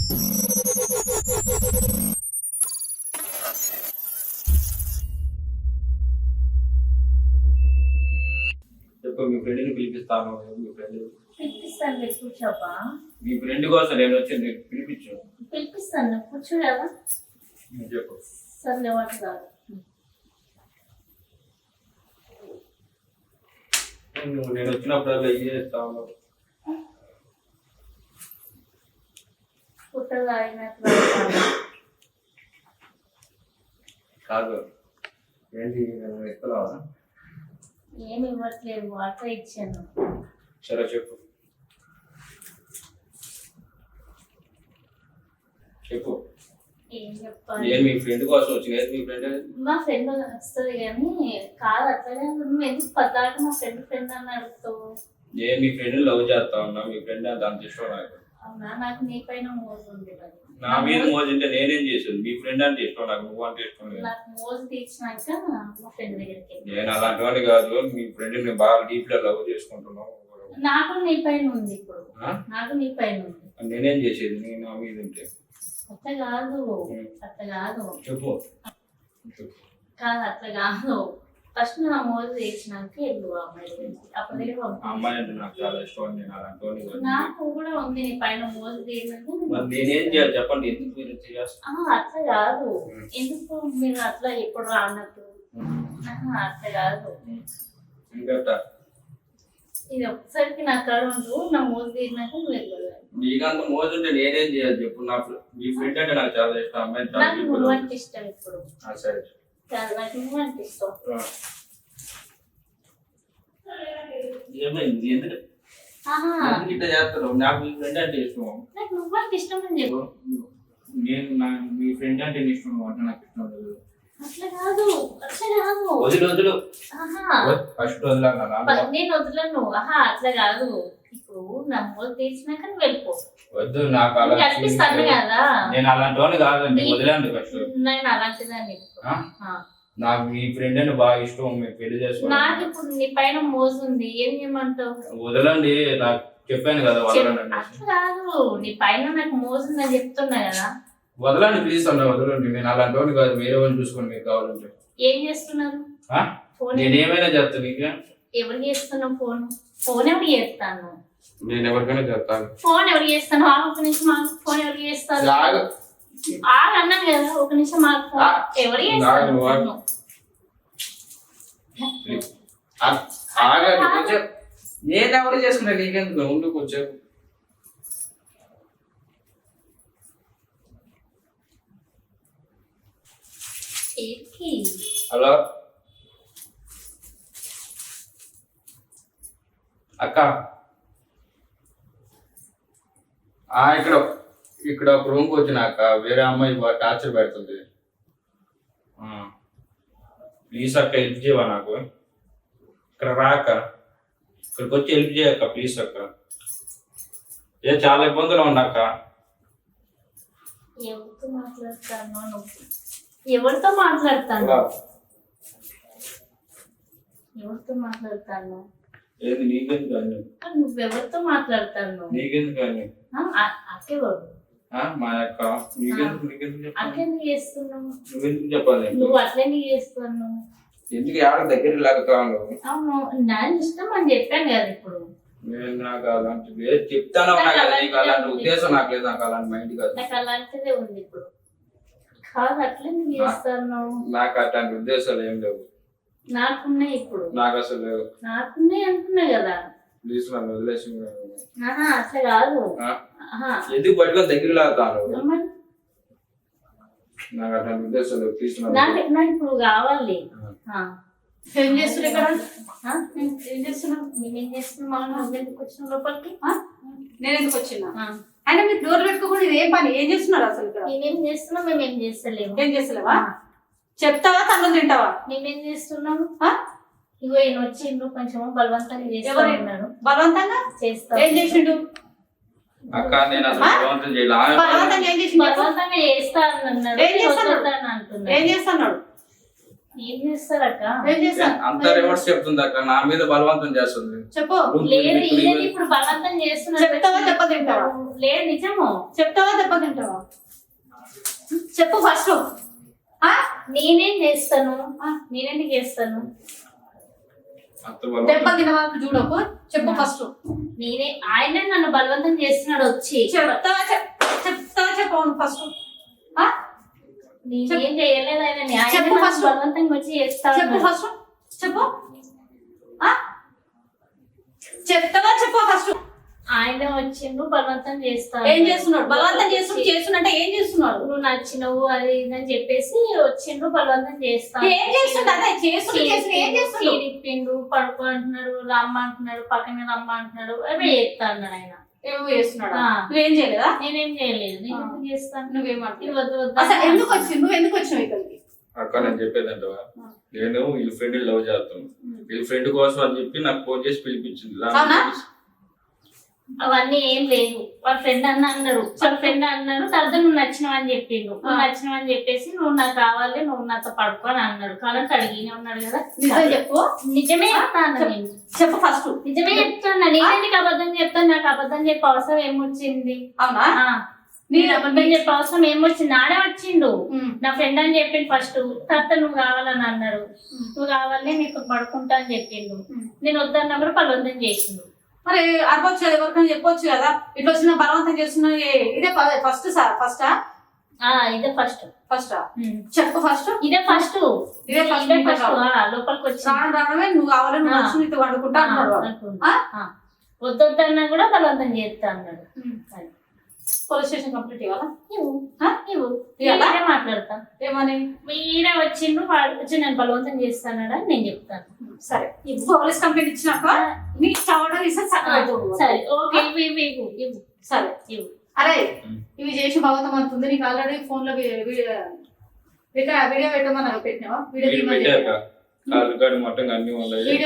చెప్పు, మీ ఫ్రెండ్ని పిలిపిస్తాను. మీ ఫ్రెండ్ పిలిపిస్తాను, కూర్చోపా. మీ ఫ్రెండ్ కోసం నేను వచ్చింది, పిలిపించు. పిలిపిస్తాను, కూర్చోలేవా? చెప్పు. సర్లే, వాటి కాదు. నువ్వు నేను వచ్చినప్పుడల్లా ఏం చేస్తావు? పుట్టగా అయినట్లు కాదు, ఏంటి ఎక్కడా? ఏమి ఇవ్వట్లేదు, వాటర్ ఇచ్చాను. సరే చెప్పు. చెప్పు. ఏం చెప్పాలి? నేను మీ ఫ్రెండ్ కోసం వచ్చిన. మీ ఫ్రెండ్ మా ఫ్రెండ్ వస్తుంది కానీ కాదు, అట్లాగే నువ్వు ఎందుకు పద్దాక మా ఫ్రెండ్ ఫ్రెండ్ అని అడుగుతావు? నేను మీ ఫ్రెండ్ లవ్ చేస్తా ఉన్నా. మీ ఫ్రెండ్ అంత ఇష్టం నాకు. అవునా? నాకు నీ పైన మోజు ఉంది. నా మీద మోజు అంటే నేనేం చేసాను? మీ ఫ్రెండ్ అంటే ఇష్టం నాకు, నువ్వు అంటే ఇష్టం లేదు. నాకు మోజు తీర్చినాక మా ఫ్రెండ్ దగ్గరికి. నేను అలాంటి వాడిని కాదు. మీ ఫ్రెండ్ ని బాగా డీప్ గా లవ్ చేసుకుంటున్నావు. నాకు నీ పైన ఉంది. ఇప్పుడు నాకు నీ పైన ఉంది. నేనేం చేసేది? నేను నా మీద ఉంటే అట్లా కాదు, అట్లా కాదు. చెప్పు. కాదు, అట్లా కాదు. ఫస్ట్ నా మోజు తీర్చినాక వెళ్ళు అమ్మాయి గురించి. అప్పుడు అమ్మాయి అంటే నాకు చాలా ఇష్టం. నేను అలాంటి వాడిని కాదు. నాకు కూడా ఉంది నీ పైన మోజు తీరినాక. నేనేం చేయాలి చెప్పండి? ఎందుకు మీరు చేస్తాను? అట్లా కాదు. ఎందుకు మీరు అట్లా ఎప్పుడు రానట్టు? అట్లా కాదు. ఇంకా ఇది ఒక్కసారికి నా కాడ ఉండు. నా మోజు తీరినాక నువ్వు వెళ్ళాలి. నీకంత మోజు ఉంటే నేనేం చేయాలి చెప్పు? నా మీ ఫ్రెండ్ అంటే నాకు చాలా ఇష్టం. అమ్మాయి నాకు నువ్వు అంటే ఇష్టం. ఇప్పుడు సరే, కాదు, నాకు నువ్వు అంటే ఇష్టం. ఏమైంది? ఎందుకు ఇట్లా చేస్తారు? నాకు మీ ఫ్రెండ్ అంటే ఇష్టం. నాకు నువ్వు అంటే ఇష్టం అని చెప్పు. నేను మీ ఫ్రెండ్ అంటే ఇష్టం అంటే నాకు ఇష్టం లేదు. అట్లా కాదు, అట్లా కాదు. వదిలు ఫస్ట్ వదిలా. నేను వదలను. అట్లా కాదు. ఇప్పుడు నా మోజు తీర్చినాక నువ్వు వెళ్ళిపో. వద్దు, నాకు అలా కనిపిస్తాను కదా. నేను అలాంటి వాడిని కాదండి. వదిలేండి ఫస్ట్. నేను అలాంటిదాన్ని. నాకు మీ ఫ్రెండ్ అని బాగా ఇష్టం. మీరు పెళ్లి చేసుకోండి. నాకు ఇప్పుడు నీ పైన మోజు ఉంది. ఏం చేయమంటావు? వదలండి. నాకు చెప్పాను కదా, వదలండి. అట్లా కాదు, నీ పైన నాకు మోజు ఉందని చెప్తున్నా కదా. వదలండి ప్లీజ్ అన్న, వదలండి. నేను అలాంటి వాడిని కాదు. వేరే వాడిని చూసుకోండి మీకు కావాలంటే. ఏం చేస్తున్నారు? నేను ఏమైనా చేస్తాను. నీకు ఎవరు చేస్తున్నావు? ఫోన్ ఎవరు చేస్తాను? నేను ఎవరికైనా చెప్తాను. ఫోన్ ఎవరు చేస్తాను? ఒక నిమిషం ఆగు. ఫోన్ ఎవరు చేస్తారు? అన్నాను కదా, ఒక నిమిషం ఆగు. ఎవరు చేస్తారు? నేను ఎవరు చేసుకున్నా? నీకెందుకు? ఉండు కొంచెం. హలో అక్క, ఇక్కడ ఒక రూమ్కి వచ్చినాక వేరే అమ్మాయి టార్చర్ పెడుతుంది. ప్లీజ్ అక్క, హెల్ప్ చేయవా నాకు? ఇక్కడ రాక ఇక్కడికి వచ్చి హెల్ప్ చేయక్క ప్లీజ్ అక్క. చాలా ఇబ్బందులు ఉన్నాక. ఎవరితో మాట్లాడతాను? ఏది నీకెందుకు కానీ? నువ్వెవరితో మాట్లాడతాను? నీకెందుకు కానీ? అక్కెవరు? మా అక్క. నీకెందుకు అట్లెందుకు చేస్తున్నావు? నువ్వెందుకు చెప్పాలి? నువ్వు అట్లెందుకు చేస్తున్నావు? ఎందుకు ఎవరి దగ్గర లాగుతాను? అవును, నా ఇష్టం అని చెప్పాను కదా. ఇప్పుడు నేను నాకు అలాంటి చెప్తాను. నీకు అలాంటి ఉద్దేశం నాకు లేదు. నాకు అలాంటి మైండ్ కాదు. నాకు అలాంటిదే ఉంది ఇప్పుడు. కాదు, అట్లెందుకు చేస్తాను? నాకు అట్లాంటి ఉద్దేశాలు ఏం లేవు. నాకున్నాయి ఇప్పుడు. నాకు అసలు లేవు. నాకున్నాయి అంటున్నా కదా. ప్లీజ్ నన్ను వదిలేసి. అట్లా కాదు. ఎందుకు పట్టుకొని దగ్గర లాగుతాను? నాకు అట్లాంటి ఉద్దేశాలు లేవు. ప్లీజ్ నాకు ఇప్పుడు కావాలి. ఏం చేస్తున్నా ఇక్కడ? ఏం చేస్తున్నావు? మేమేం చేస్తున్నాం? ఎందుకు వచ్చిన లోపలికి? నేను ఎందుకు వచ్చినా? అయినా మీరు డోర్ పెట్టుకోకుండా ఇది ఏం పని? ఏం చేస్తున్నారు అసలు ఇక్కడ? మేమేం చేస్తున్నాం? మేమేం చేస్తలేము. ఏం చేస్తలేవా? చెప్తావా? తను తింటావా? మేమేం చేస్తున్నాము? ఇగో ఈయన వచ్చిండు, కొంచెం బలవంతంగా చేస్తున్నాడు. బలవంతంగా చేస్తా. ఏం చేసిండు? అక్క నేను అసలు బలవంతం చేయలేదు. బలవంతంగా ఏం చేసిండు? బలవంతంగా చేస్తా అన్నాడు. ఏం చేస్తున్నాడు? ఏం చేస్తారక్క? ఏం చేస్తాను అంతా రివర్స్ చెప్తుంది అక్క, నా మీద బలవంతం చేస్తుంది. చెప్పు. లేదు ఈయన ఇప్పుడు బలవంతం చేస్తున్నాడు. చెప్తావా దెబ్బతింటావా? లేదు నిజము. చెప్తావా దెబ్బతింటావా? చెప్పు ఫస్ట్. నేనేం చేస్తాను? నేనేందుకు చేస్తాను? అత్త బలవంతం. దెబ్బ తినవా చూడకు. చెప్పు ఫస్ట్. నేనే ఆయనే నన్ను బలవంతం చేస్తున్నాడు వచ్చి. చెప్తావా చెప్పవు ఫస్ట్. నేనేం చేయలేదు ఆయన. చెప్పు ఆయన first. బలవంతంగా వచ్చి చేస్తాడు. చెప్పు ఫస్ట్. చెప్పు. చెప్తావా చెప్పు ఫస్ట్. ఆయన వచ్చిండు బలవంతం చేస్తాడు. ఏం చేస్తున్నాడు? బలవంతం చేస్తున్నట్టే ఏం చేస్తున్నాడు? నువ్వు నచ్చినవు అది ఇది అని చెప్పేసి వచ్చిండు బలవంతం చేస్తాడు. ఏం చేస్తుండు? అదే చేస్తుండు. ఏం చేస్తుండు? చీరిప్పిండు, పడుకో అంటున్నాడు, రమ్మ అంటున్నాడు, పక్కన రమ్మ అంటున్నాడు, అవి చేస్తా అన్నాడు ఆయన. ఏమో చేస్తున్నాడు. ఆ. నువ్వేం చేయలేదా? నేనేం చేయలేదు. నేను ఎందుకు చేస్తాను? నువ్వేమంటావు? ఇది వద్దు వద్దు అసలు ఎందుకు వచ్చి నువ్వు ఎందుకు వచ్చినావు ఇక్కడికి? అక్క నేను చెప్పేదంటవా, నేను వీళ్ళ ఫ్రెండ్ లవ్ చేస్తాను, వీళ్ళ ఫ్రెండ్ కోసం అని చెప్పి నాకు ఫోన్ చేసి పిలిపించింది. అవునా? అవన్నీ ఏం లేదు. వాళ్ళ ఫ్రెండ్ అన్నాడు, వాళ్ళ ఫ్రెండ్ అన్నాడు, తర్వాత నువ్వు నచ్చినావు అని చెప్పిండు. నువ్వు నచ్చినావు అని చెప్పేసి నువ్వు నాకు కావాలి, నువ్వు నాతో పడుకో అని అన్నాడు. కాలం అడిగినే ఉన్నాడు కదా. నిజం చెప్పు. నిజమే చెప్తాను నేను. చెప్పు ఫస్ట్. నిజమే చెప్తాను. నేనెందుకు అబద్ధం చెప్తాను? నాకు అబద్ధం చెప్పే అవసరం ఏమొచ్చింది? అవునా? నేను అబద్ధం చెప్పే అవసరం ఏమొచ్చింది? ఆడే వచ్చిండు. నా ఫ్రెండ్ అని చెప్పిండు ఫస్ట్. తర్వాత నువ్వు కావాలని అన్నాడు. నువ్వు కావాలని నీకు పడుకుంటా అని చెప్పిండు. నేను వద్దన్నప్పుడు బలవంతం చేసిండు. మరి అరవచ్చు కదా, ఎవరికైనా చెప్పొచ్చు కదా. ఇట్లా వచ్చిన బలవంతం చేస్తున్నా. ఇదే ఫస్ట్ ఫస్టా? ఇదే ఫస్ట్. ఫస్టా? చెప్పు ఫస్ట్. ఇదే ఫస్ట్. ఇదే ఫస్ట్. లోపలికి వచ్చి రావడమే నువ్వు కావాలని నువ్వు వచ్చి నీతో వండుకుంటా అన్నాడు. వద్దొద్దన్నా కూడా బలవంతం చేస్తా అన్నాడు. పోలీస్ స్టేషన్ కంప్లీట్ ఇవ్వాలా? ఇవ్వు మాట్లాడతా. ఏమని? మీరే వచ్చిండ్రు, వాడు వచ్చి నేను బలవంతం చేస్తానడా నేను చెప్తాను. సరే పోలీస్ కంప్లైంట్ ఇచ్చినాక నీ చవడం ఇస్తే సరే ఓకే ఇవ్వు. సరే ఇవ్వు. అరే ఇవి చేసి భగవతం అంటుంది. నీకు ఆల్రెడీ ఫోన్ లో వీడియో పెట్టమన్నా పెట్టినావా? వీడియో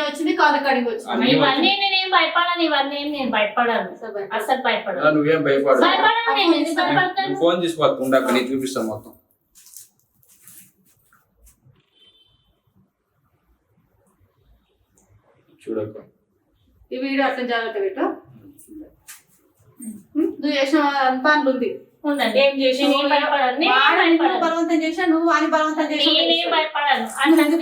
వచ్చింది, కాల్ రికార్డింగ్ వచ్చింది. ఇవన్నీ నేనేం భయపడాను. ఇవన్నీ నేను భయపడాను. అసలు భయపడాను. నువ్వేం భయపడదు. భయపడాను నేను. ఎందుకు భయపడతాను? ఫోన్ తీసుకోకుండా అక్కడ నీకు చూపిస్తాను మొత్తం. చూడక ఈ వీడియో అట్లా జాగ్రత్త పెట్టు. నువ్వు చేసిన అంతా ఉంది. ఉండండి. ఏం చేసి బలవంతం చేసా, నువ్వు అని బలవంతం చేసి నేనేం భయపడాను. ఎందుకు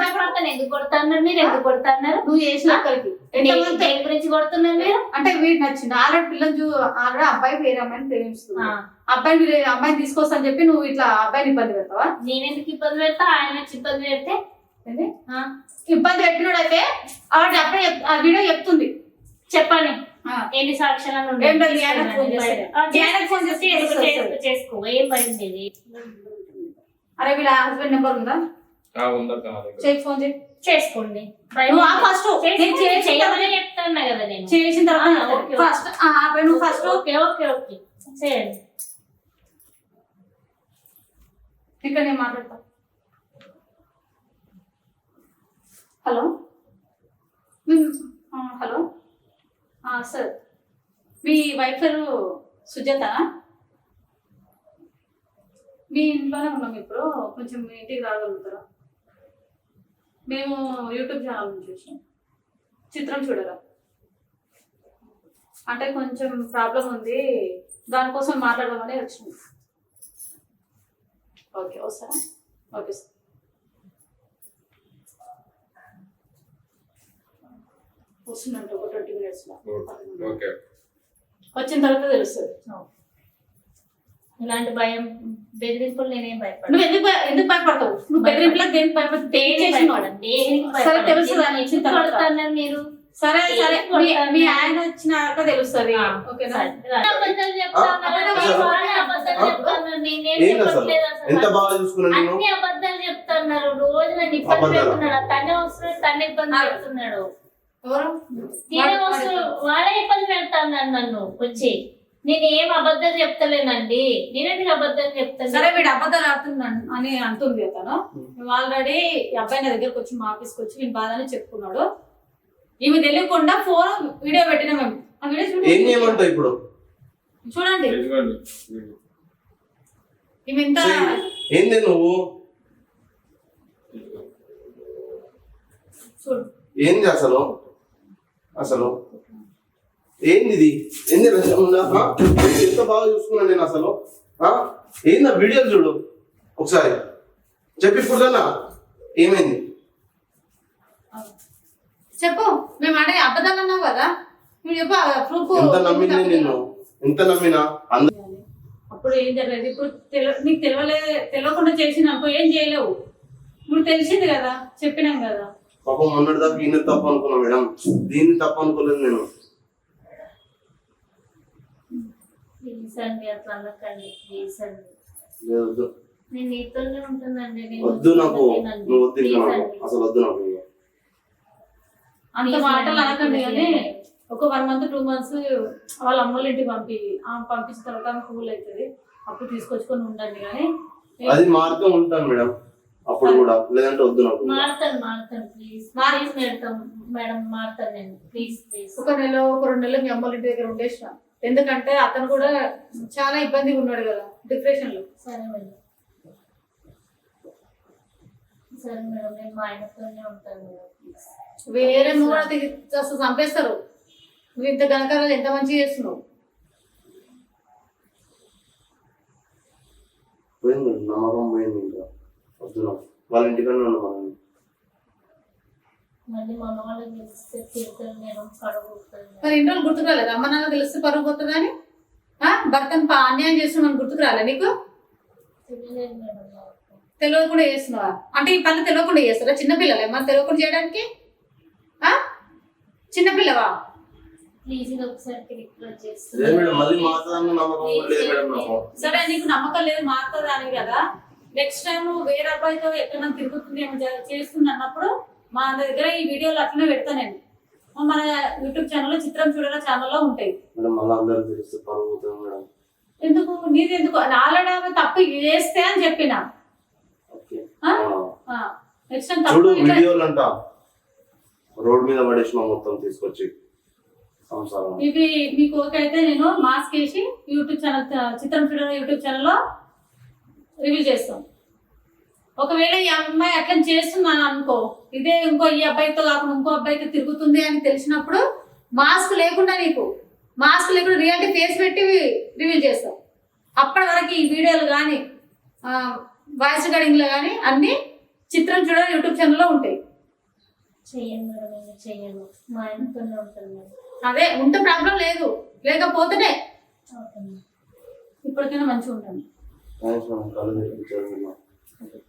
భయపడతాను? ఎందుకు కొడతాన్నారు మీరు? ఎందుకు కొడతాన్నారు? నువ్వు చేసిన అక్కడికి దేని గురించి కొడుతున్నారు మీరు? అంటే వీడు నచ్చింది. ఆల్రెడీ పిల్లలు ఆల్రెడీ అబ్బాయి వేరే అమ్మాయిని ప్రేమిస్తుంది. అబ్బాయిని తీసుకొస్తా అని చెప్పి నువ్వు ఇట్లా అబ్బాయిని ఇబ్బంది పెడతావా? నేనెందుకు ఇబ్బంది పెడతా? ఆయన వచ్చి ఇబ్బంది పెడితే ఇబ్బంది పెట్టినోడైతే ఆవిడ అప్పుడే ఆ వీడియో చెప్తుంది. చెప్పండి ఎన్ని సాక్ష్యాలను చేసుకో. ఏం భయం లేదు. అరే వీళ్ళ హస్బెండ్ నెంబర్ ఉందా? ఫోన్ చేసుకోండి. ఫస్ట్ చేయమని చెప్తున్నా కదా నేను. చేసిన తర్వాత ఫస్ట్ నువ్వు ఫస్ట్ ఓకే ఓకే ఓకే చేయండి. ఇక్కడ నేను మాట్లాడతా. హలో హలో సార్, మీ వైఫ్ పేరు సుజాత? మీ ఇంట్లోనే ఉన్నాం ఇప్పుడు. కొంచెం మీ ఇంటికి రాగలుగుతారా? మేము యూట్యూబ్ ఛానల్ నుంచి వచ్చాం. చిత్రం చూడరా? అంటే కొంచెం ప్రాబ్లం ఉంది, దానికోసం మాట్లాడదామని వచ్చింది. ఓకే వస్తారా? Okay sir. వస్తుందంట ఒక 20 minutes లో. వచ్చిన తర్వాత తెలుస్తుంది. ఇలాంటి భయం బెదిరింపులు నేనేం భయపడను. నువ్వు ఎందుకు భయపడతావు? నువ్వు బెదిరింపులకు దేనికి భయపడతావు? సరే తెలుస్తుంది మీరు. సరే సరే మీ ఆయన వచ్చినాక తెలుస్తుంది. అబద్ధాలు చెప్తున్నారు. రోజు నన్ను ఇబ్బంది పెడుతున్నాడు. తనే వస్తున్నాడు, తనే ఇబ్బంది పెడుతున్నాడు. వాడే ఇబ్బంది పెడతాను నన్ను వచ్చి. నేను ఏం అబద్ధాలు చెప్తలేనండి. నేనెందుకు అబద్ధాలు చెప్తాను? సరే వీడు అబద్ధాలు ఆడుతున్నాను అని అంటుంది అతను. ఆల్రెడీ అబ్బాయి నా దగ్గరకు వచ్చి మా ఆఫీస్కి వచ్చి వీని బాధని చెప్పుకున్నాడు. ఈమె తెలియకుండా ఫోన్ వీడియో పెట్టినా మేము. ఆ వీడియో ఇప్పుడు చూడండి. ఏంది నువ్వు చూడు ఏంది అసలు అసలు ఏంది ఇది? ఏంది రచన? ఎంత బాగా చూసుకున్నా నేను అసలు. ఏంది ఆ వీడియోలు చూడు ఒకసారి చెప్పి ఇప్పుడు కన్నా ఏమైంది చెప్పు. మేము అడిగి అబద్ధాలు అన్నావు కదా, నువ్వు చెప్పు. ప్రూఫ్ ఎంత నమ్మింది నిన్ను, ఎంత నమ్మినా అప్పుడు ఏం జరగలేదు. ఇప్పుడు నీకు తెలియకుండా చేసింది అనుకో, ఏం చేయలేవు. ఇప్పుడు తెలిసింది కదా, చెప్పినాం కదా. పాపం మొన్నటి దాకా ఈయన తప్పు అనుకున్నా మేడం, దీన్ని తప్పు అనుకోలేదు నేను. ప్లీజ్ అండి అట్లా అనకండి, ప్లీజ్ అండి. వద్దు నేను నీతోనే ఉంటుందండి. వద్దు నాకు, నువ్వు వద్దు ఇంకా నాకు అసలు వద్దు నాకు. అంత మాటలు అనకండి కానీ ఒక 1 month 2 months వాళ్ళ అమ్మోళ్ళ ఇంటికి పంపించిన తర్వాత ఆమె కూల్ అవుతుంది, అప్పుడు తీసుకొచ్చుకొని ఉండండి. కానీ అది మారుతూ ఉంటాను మేడం అప్పుడు కూడా, లేదంటే వద్దు నాకు. మారుతాను ప్లీజ్ మేడం మారుతాను నేను, ప్లీజ్ ప్లీజ్. ఒక 1 నెల 2 నెలలు మీ అమ్మోళ్ళ ఇంటి దగ్గర ఉండేసిన. ఎందుకంటే అతను కూడా చాలా ఇబ్బందిగా ఉన్నాడు కదా, డిప్రెషన్ లో. సరే మేడం, సరే మేడం, నేను మా ఆయనతోనే ఉంటాను మేడం, ప్లీజ్. వేరే మూడు అసలు చంపేస్తారు. నువ్వు ఇంత గణకారాలు ఎంత మంచిగా చేస్తున్నావు. పోయింది నమ్మకం, పోయింది ఇంకా వద్దు నాకు. వాళ్ళ ఇంటికన్నా ఉన్నాను. మళ్ళీ మా అమ్మ వాళ్ళకి తెలిస్తే తిరుగుతాను మేడం, పడగొడతాను. మరి ఇంటి వాళ్ళు గుర్తుకు రాలేదు? అమ్మ నాన్న తెలిస్తే పరుగు పోతుంది అని భర్తను అన్యాయం చేస్తున్నావు గుర్తుకు రాలే నీకు? తెలియలేదు మేడం నాకు. తెలియకుండా చేస్తున్నావా? అంటే ఈ పనులు తెలియకుండా చేస్తారా? చిన్నపిల్లలు ఏమన్నా తెలియకుండా చేయడానికి? చిన్నపిల్లవా? ప్లీజ్ ఇది ఒకసారి రిక్వెస్ట్ లేదు మేడం, మళ్ళీ మాట్లాడన్న నమ్మకం లేదు మేడం నాకు. సరే నీకు నమ్మకం లేదు, మారుతుంది అని కదా. నెక్స్ట్ టైం వేరే అబ్బాయితో ఎక్కడైనా తిరుగుతుంది ఏమో చేస్తుంది అన్నప్పుడు మా దగ్గర ఈ వీడియోలు అట్లనే పెడతా నేను. మన యూట్యూబ్ ఛానల్లో చిత్రం చూడాల ఛానల్లో ఉంటాయి. మేడం మళ్ళీ అందరూ తెలిస్తే పరుగుతుంది మేడం. ఎందుకు నీది ఎందుకు? ఆల్రెడీ ఆమె తప్పు చేస్తే అని చెప్పిన. నెక్స్ట్ టైం చూడు తప్పు వీడియోలు అంట రోడ్ మీద పడేసిన మొత్తం తీసుకొచ్చి సంసారం. ఇవి మీకు ఓకే అయితే నేను మాస్క్ వేసి యూట్యూబ్ ఛానల్ చిత్రం చూడాల యూట్యూబ్ ఛానల్లో రివ్యూ చేస్తాం. ఒకవేళ ఈ అమ్మాయి అట్లా చేస్తున్నాను అనుకో, ఇదే ఇంకో ఈ అబ్బాయితో కాకుండా ఇంకో అబ్బాయితో తిరుగుతుంది అని తెలిసినప్పుడు మాస్క్ లేకుండా రియాలిటీ ఫేస్ పెట్టి రివ్యూ చేస్తాం. అప్పటి వరకు ఈ వీడియోలు కానీ వాయిస్ రికార్డింగ్లో కానీ అన్ని చిత్రం చూడాలి యూట్యూబ్ ఛానల్లో ఉంటాయి. చెయ్యను మేడం, నేను చెయ్యను, మా ఆయనతోనే ఉంటాను మేడం. అదే ఉంటే ప్రాబ్లం లేదు, లేకపోతేనే అవుతుంది. ఇప్పటికైనా మంచిగా ఉంటాను. కళ్ళు తెరిపించారు.